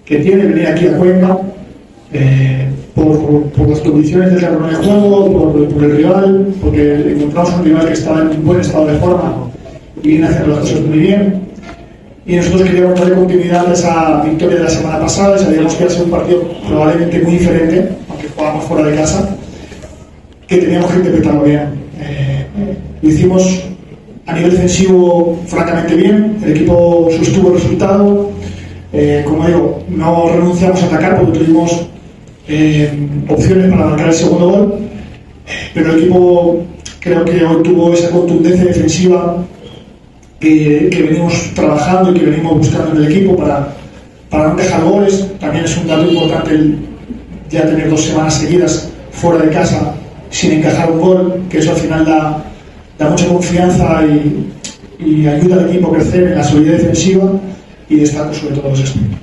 que tiene venir aquí a Cuenca, por las condiciones del terreno de juego, por el rival, porque encontramos un rival que estaba en un buen estado de forma y viene haciendo las cosas muy bien. Y nosotros queríamos darle continuidad a esa victoria de la semana pasada y sabíamos que iba a ser un partido probablemente muy diferente, aunque jugábamos fuera de casa, que teníamos que interpretarlo bien. Lo hicimos a nivel defensivo francamente bien, el equipo sostuvo el resultado. Como digo, no renunciamos a atacar porque tuvimos opciones para marcar el segundo gol, pero el equipo creo que hoy tuvo esa contundencia defensiva que venimos trabajando y que venimos buscando en el equipo para no dejar goles. También es un dato importante el ya tener 2 semanas seguidas fuera de casa sin encajar un gol, que eso al final da mucha confianza y ayuda al equipo a crecer en la solidez defensiva, y destaco sobre todo los aspectos.